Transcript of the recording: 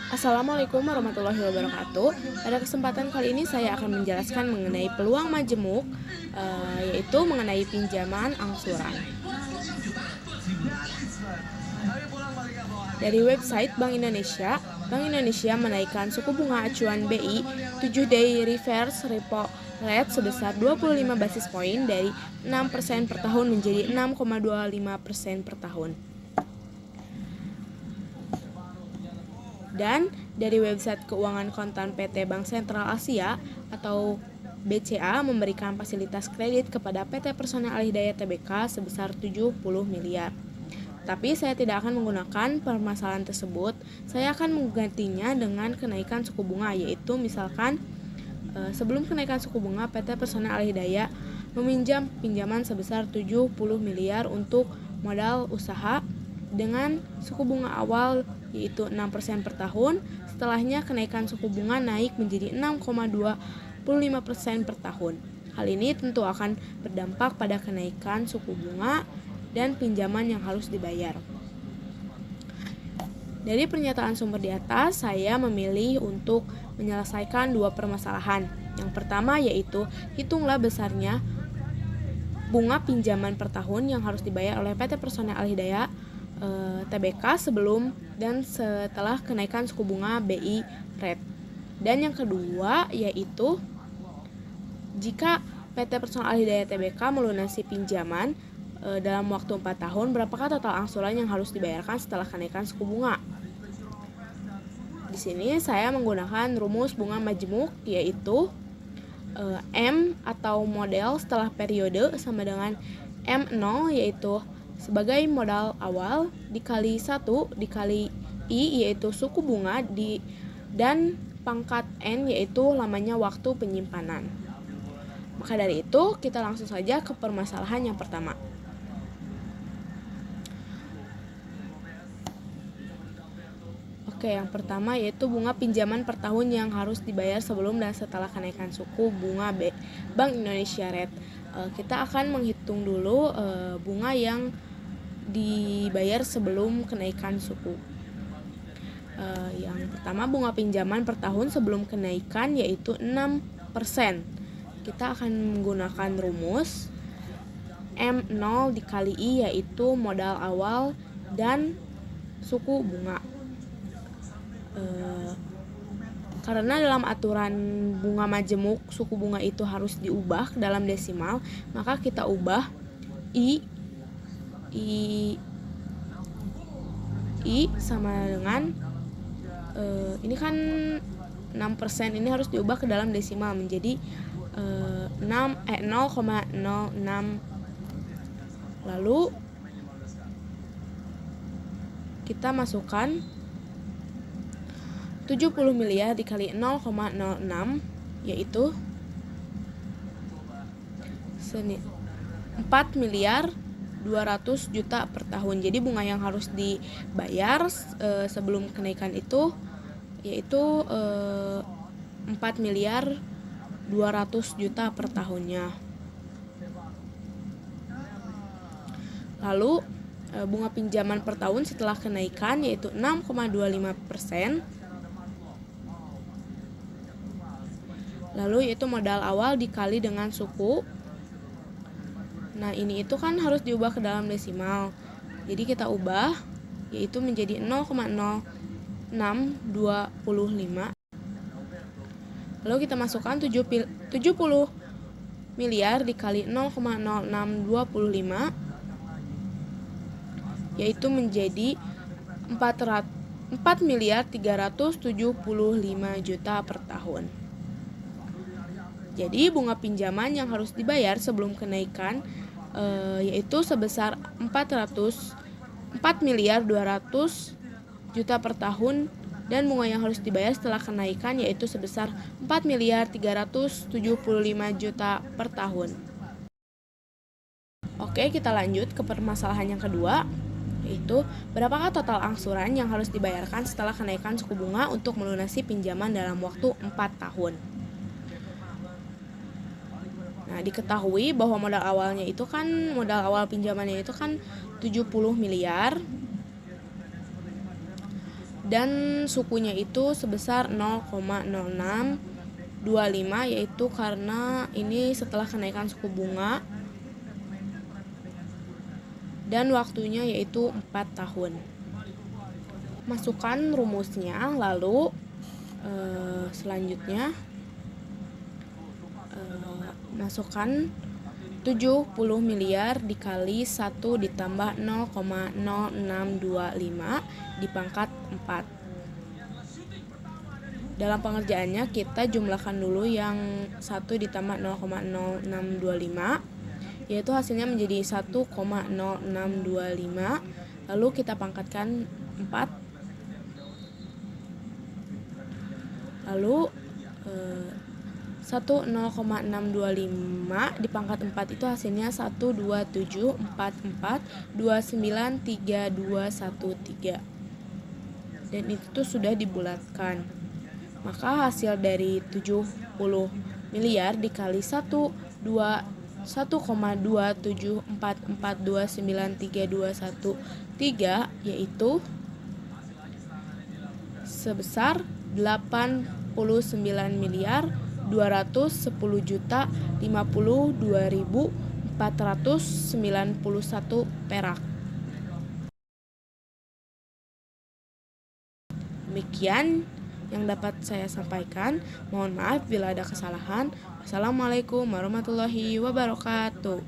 Assalamualaikum warahmatullahi wabarakatuh. Pada kesempatan kali ini saya akan menjelaskan mengenai peluang majemuk, yaitu mengenai pinjaman angsuran. Dari website Bank Indonesia menaikkan suku bunga acuan BI 7-day reverse repo rate sebesar 25 basis poin dari 6% per tahun menjadi 6,25% per tahun. Dan dari website keuangan kontan PT Bank Sentral Asia atau BCA memberikan fasilitas kredit kepada PT Persona Alih-Daya Tbk sebesar 70 miliar. Tapi saya tidak akan menggunakan permasalahan tersebut, saya akan menggantinya dengan kenaikan suku bunga, yaitu misalkan sebelum kenaikan suku bunga PT Persona Alih-Daya meminjam pinjaman sebesar 70 miliar untuk modal usaha dengan suku bunga awal yaitu 6% per tahun. Setelahnya kenaikan suku bunga naik menjadi 6,25% per tahun. Hal ini tentu akan berdampak pada kenaikan suku bunga dan pinjaman yang harus dibayar. Dari pernyataan sumber di atas, saya memilih untuk menyelesaikan dua permasalahan. Yang pertama yaitu hitunglah besarnya bunga pinjaman per tahun yang harus dibayar oleh PT Persona Alih-Daya Tbk sebelum dan setelah kenaikan suku bunga BI rate. Dan yang kedua yaitu jika PT Persona Alih-Daya Tbk melunasi pinjaman dalam waktu 4 tahun, berapakah total angsuran yang harus dibayarkan setelah kenaikan suku bunga? Di sini saya menggunakan rumus bunga majemuk, yaitu M atau model setelah periode sama dengan M0, yaitu sebagai modal awal dikali 1 dikali I, yaitu suku bunga, dan pangkat N, yaitu lamanya waktu penyimpanan. Maka dari itu kita langsung saja ke permasalahan yang pertama. Oke, yang pertama yaitu bunga pinjaman per tahun yang harus dibayar sebelum dan setelah kenaikan suku bunga Bank Indonesia rate. Kita akan menghitung dulu bunga yang dibayar sebelum kenaikan suku. Yang pertama bunga pinjaman per tahun sebelum kenaikan yaitu 6%. Kita akan menggunakan rumus M0 dikali I, yaitu modal awal dan suku bunga. Karena dalam aturan bunga majemuk suku bunga itu harus diubah ke dalam desimal, maka kita ubah I sama dengan ini kan 6%, ini harus diubah ke dalam desimal menjadi 0,06. Lalu kita masukkan 70 miliar dikali 0,06 yaitu 4 miliar 200 juta per tahun. Jadi bunga yang harus dibayar sebelum kenaikan itu yaitu 4 miliar 200 juta per tahunnya. Lalu bunga pinjaman per tahun setelah kenaikan yaitu 6,25%. Lalu yaitu modal awal dikali dengan suku. Nah, ini itu kan harus diubah ke dalam desimal. Jadi kita ubah yaitu menjadi 0,0625. Lalu kita masukkan 70 miliar dikali 0,0625 yaitu menjadi 4 miliar 375 juta per tahun. Jadi bunga pinjaman yang harus dibayar sebelum kenaikan yaitu sebesar 4 miliar 200 juta per tahun, dan bunga yang harus dibayar setelah kenaikan yaitu sebesar 4 miliar 375 juta per tahun. Oke, kita lanjut ke permasalahan yang kedua, yaitu berapakah total angsuran yang harus dibayarkan setelah kenaikan suku bunga untuk melunasi pinjaman dalam waktu 4 tahun. Nah, diketahui bahwa modal awal pinjamannya itu kan 70 miliar. dan sukunya itu sebesar 0,0625, yaitu karena ini setelah kenaikan suku bunga, dan waktunya yaitu 4 tahun. Masukkan rumusnya, lalu selanjutnya masukkan 70 miliar dikali 1 ditambah 0,0625 dipangkat 4. Dalam pengerjaannya kita jumlahkan dulu yang 1 ditambah 0,0625, yaitu hasilnya menjadi 1,0625. Lalu kita pangkatkan 4. Lalu 0,625 dipangkat 4 itu hasilnya 12744293213. Dan itu sudah dibulatkan. Maka hasil dari 70 miliar dikali 1,27444293213 yaitu sebesar 89.210.052.491 perak. Demikian yang dapat saya sampaikan. Mohon maaf bila ada kesalahan. Wassalamualaikum warahmatullahi wabarakatuh.